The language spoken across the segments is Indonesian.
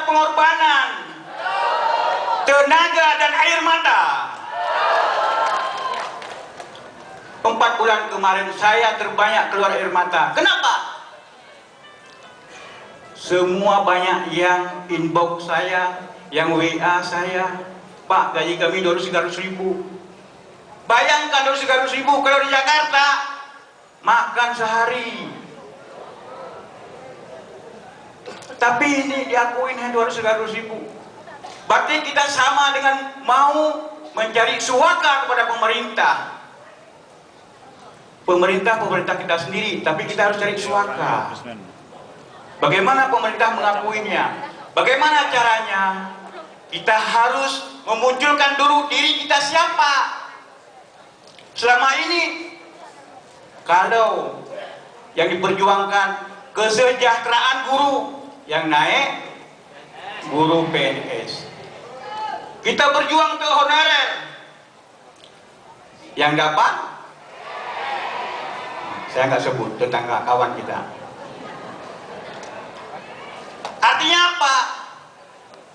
pada pengorbanan tenaga dan air mata. 4 bulan kemarin saya terbanyak keluar air mata. Kenapa? Semua banyak yang inbox saya, yang WA saya, Pak, gaji kami 200 ribu. Bayangkan 200 ribu kalau di Jakarta makan sehari. Tapi ini diakuin hanya 200 ribu. Berarti kita sama dengan mau mencari suaka kepada pemerintah. Pemerintah kita sendiri, tapi kita harus cari suaka. Bagaimana pemerintah mengakuinya? Bagaimana caranya? Kita harus memunculkan dulu diri kita siapa. Selama ini, kalau yang diperjuangkan kesejahteraan guru, yang naik guru PNS. Kita berjuang ke honorer, yang dapat saya nggak sebut tetangga kawan kita. Artinya apa?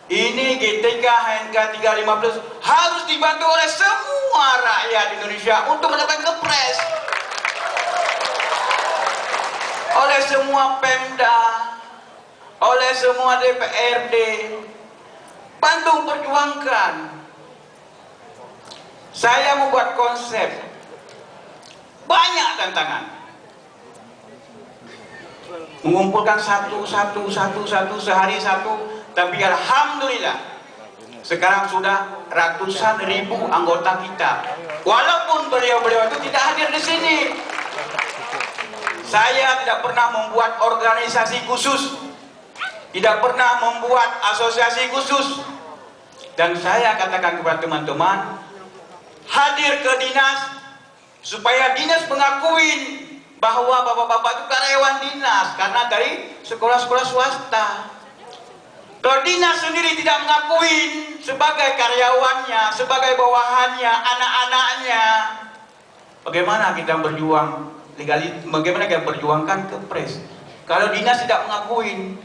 Ini GTK HNK 315 harus dibantu oleh semua rakyat Indonesia untuk mendapatkan kepres. Oleh semua Pemda, oleh semua DPRD, bantu perjuangkan. Saya membuat konsep, banyak tantangan. Mengumpulkan satu sehari satu, tapi alhamdulillah sekarang sudah ratusan ribu anggota kita. Walaupun beliau-beliau itu tidak hadir di sini, saya tidak pernah membuat organisasi khusus, tidak pernah membuat asosiasi khusus, dan saya katakan kepada teman-teman, hadir ke dinas supaya dinas mengakuin bahwa bapak-bapak itu karyawan dinas karena dari sekolah-sekolah swasta. Kalau dinas sendiri tidak mengakui sebagai karyawannya, sebagai bawahannya, anak-anaknya, bagaimana kita berjuang bagaimana kita berjuangkan kepres kalau dinas tidak mengakui?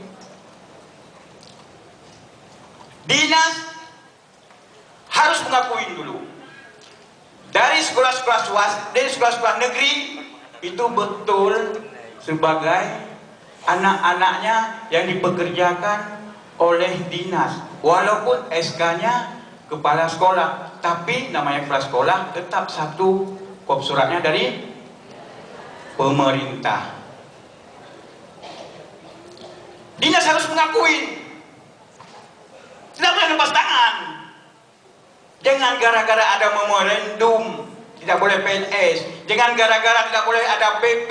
Dinas harus mengakui dulu. Dari sekolah-sekolah swasta, dari sekolah-sekolah negeri itu betul sebagai anak-anaknya yang dipekerjakan oleh dinas, walaupun SK-nya kepala sekolah, tapi namanya kepala sekolah tetap satu kop suratnya dari pemerintah. Dinas harus mengakui, tidak boleh lepas tangan. Jangan gara-gara ada memorandum tidak boleh PNS, jangan gara-gara tidak boleh ada PP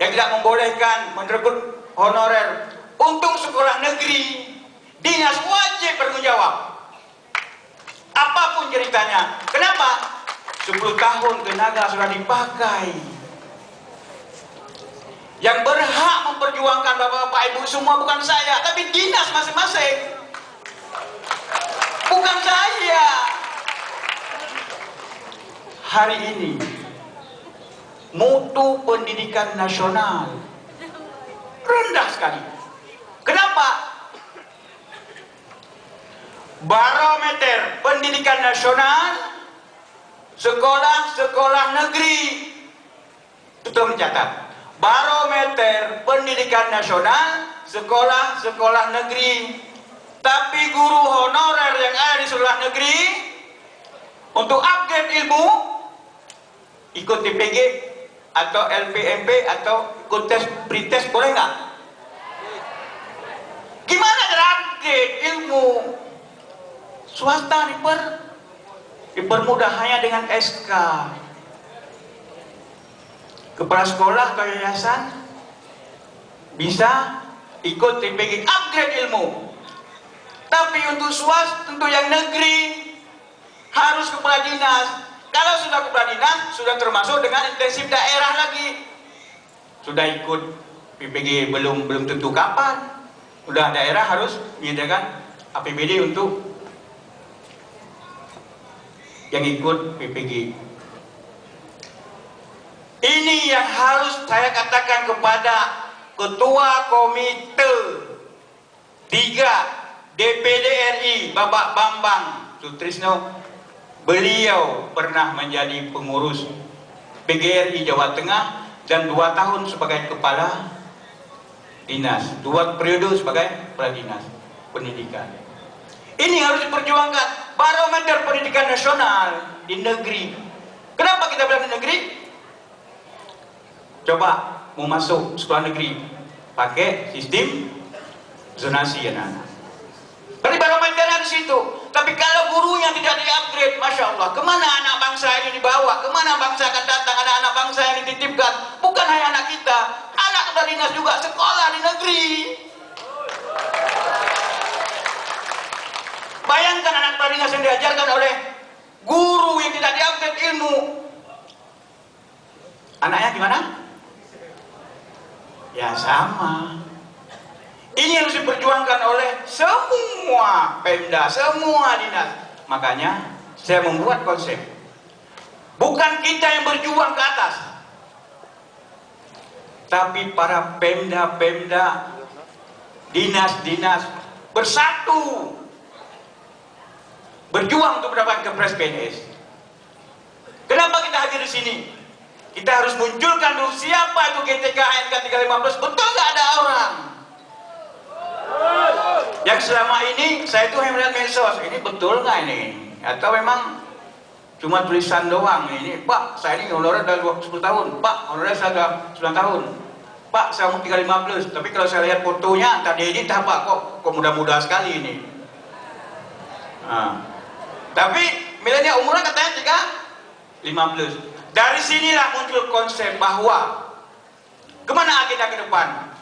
yang tidak membolehkan merekrut honorer. Untuk sekolah negeri, dinas wajib bertanggung jawab. Apapun ceritanya. Kenapa? 10 tahun tenaga sudah dipakai. Yang berhak memperjuangkan bapak-bapak ibu semua bukan saya, tapi dinas masing-masing. Bukan saya. Hari ini mutu pendidikan nasional rendah sekali. Kenapa? Barometer pendidikan nasional sekolah-sekolah negeri itu mencatat. Barometer pendidikan nasional sekolah-sekolah negeri. Tapi guru honorer yang ada di sekolah negeri untuk upgrade ilmu ikut TPG atau LPMP atau ikut tes pretest boleh nggak? Gimana cara upgrade ilmu? Swasta dipermudah hanya dengan SK. Kepala sekolah atau yayasan bisa ikut TPG upgrade ilmu. Tapi untuk swasta, untuk yang negeri harus kepala dinas. Kalau sudah kepala dinas, sudah termasuk dengan intensif daerah lagi. Sudah ikut PPG belum tentu kapan. Udah daerah harus menyediakan APBD untuk yang ikut PPG. Ini yang harus saya katakan kepada ketua komite 3. DPD RI Bapak Bambang Sutrisno, beliau pernah menjadi pengurus PGRI Jawa Tengah dan 2 tahun sebagai kepala dinas, 2 periode sebagai kepala dinas pendidikan. Ini harus diperjuangkan. Barometer pendidikan nasional di negeri. Kenapa kita bilang di negeri? Coba mau masuk sekolah negeri pakai sistem zonasi anak-anak. Berarti barometernya di situ. Tapi kalau gurunya tidak di-upgrade, Masya Allah, kemana anak bangsa ini dibawa? Kemana bangsa akan datang? Anak-anak bangsa yang dititipkan, bukan hanya anak kita, anak kepala dinas juga sekolah di negeri. Bayangkan anak kepala dinas yang diajarkan oleh guru yang tidak di-upgrade ilmu. Anaknya gimana? Ya sama. Ini harus diperjuangkan oleh semua Pemda, semua dinas. Makanya saya membuat konsep. Bukan kita yang berjuang ke atas, tapi para Pemda-Pemda, dinas-dinas bersatu berjuang untuk mendapatkan kepres PNS. Kenapa kita hadir di sini? Kita harus munculkan dulu siapa itu GTK NK 315. Betul nggak ada orang? Yang selama ini saya tuh melihat medsos, ini betul nggak ini? Atau memang cuma tulisan doang ini? Pak, saya ini honorer udah 10 tahun. Pak, honorer saya udah 9 tahun. Pak, saya umur 315. Tapi kalau saya lihat fotonya tadi ini apa kok muda-muda sekali ini. Nah, tapi milenial umurnya katanya 315. Dari sinilah muncul konsep bahwa kemana agenda ke depan.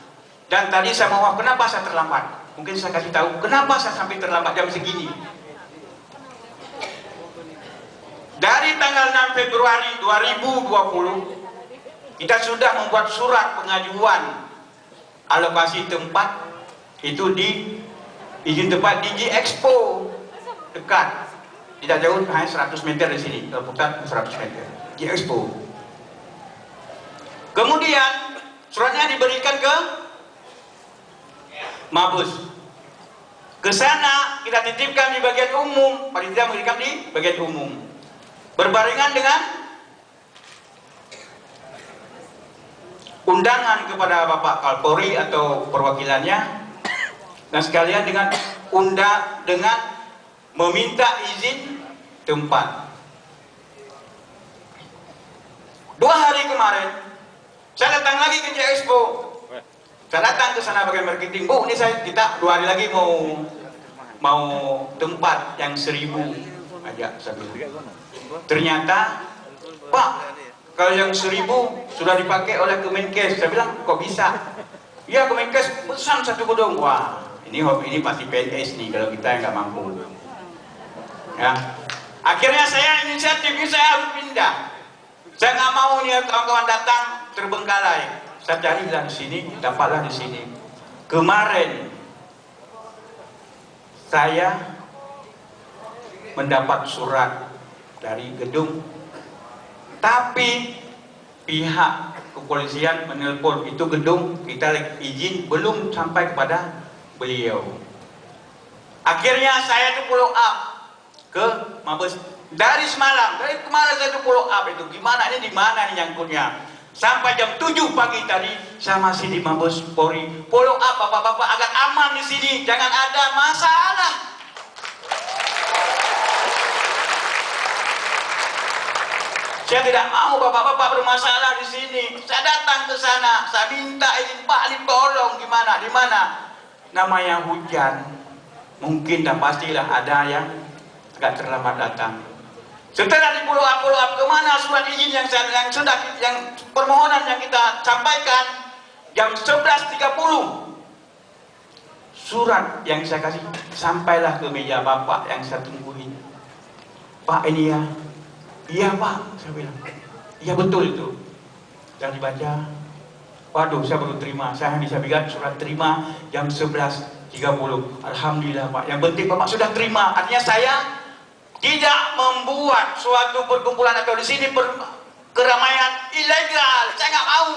Dan tadi saya mau, kenapa saya terlambat? Mungkin saya kasih tahu kenapa saya sampai terlambat jam segini. Dari tanggal 6 Februari 2020 kita sudah membuat surat pengajuan alokasi tempat itu di izin tempat di G Expo dekat, tidak jauh, hanya 100 meter di sini, pusat 100 meter G Expo. Kemudian suratnya diberikan ke Mabes. Ke sana kita titipkan di bagian umum, panitia memberikan di bagian umum. Berbarengan dengan undangan kepada Bapak Kapolri atau perwakilannya, dan sekalian dengan meminta izin tempat. 2 hari kemarin saya datang lagi ke G Expo. Saya datang ke sana bagian marketing, Bu, ini kita 2 hari lagi mau tempat yang 1000 aja, saya bilang. Ternyata, Pak, kalau yang 1000 sudah dipakai oleh Kemenkes. Saya bilang, kok bisa? Ya, Kemenkes pesan 1 gedung. Wah, ini pasti PNS nih kalau kita yang nggak mampu. Ya, akhirnya saya inisiatif, ini saya harus pindah. Saya nggak mau nih kawan-kawan datang terbengkalai. Saya carilah di sini, dapatlah di sini. Kemarin saya mendapat surat dari gedung, tapi pihak kepolisian menelpon itu gedung kita izin belum sampai kepada beliau. Akhirnya saya itu follow up ke Mabes dari semalam, dari kemarin saya itu follow up itu gimana ini, di mana ini nyangkutnya. Sampai jam 7 pagi tadi saya masih di Mabes Polri follow up bapak-bapak agar aman di sini, jangan ada masalah. Saya tidak mau bapak-bapak bermasalah di sini. Saya datang ke sana, saya minta izin, Pak, ini tolong gimana, di mana? Namanya hujan, mungkin dan pastilah ada yang agak terlambat datang. Setelah di follow up kemana surat izin yang permohonan yang kita sampaikan jam 11.30, surat yang saya kasih sampailah ke meja bapak yang saya tungguin. Pak, ini ya. Iya Pak, saya bilang. Iya betul itu. Dan dibaca. Waduh, saya baru terima. Saya bisa bilang surat terima jam 11.30. Alhamdulillah Pak. Yang penting Bapak sudah terima. Artinya saya tidak membuat suatu perkumpulan atau di sini keramaian ilegal. Saya nggak mau.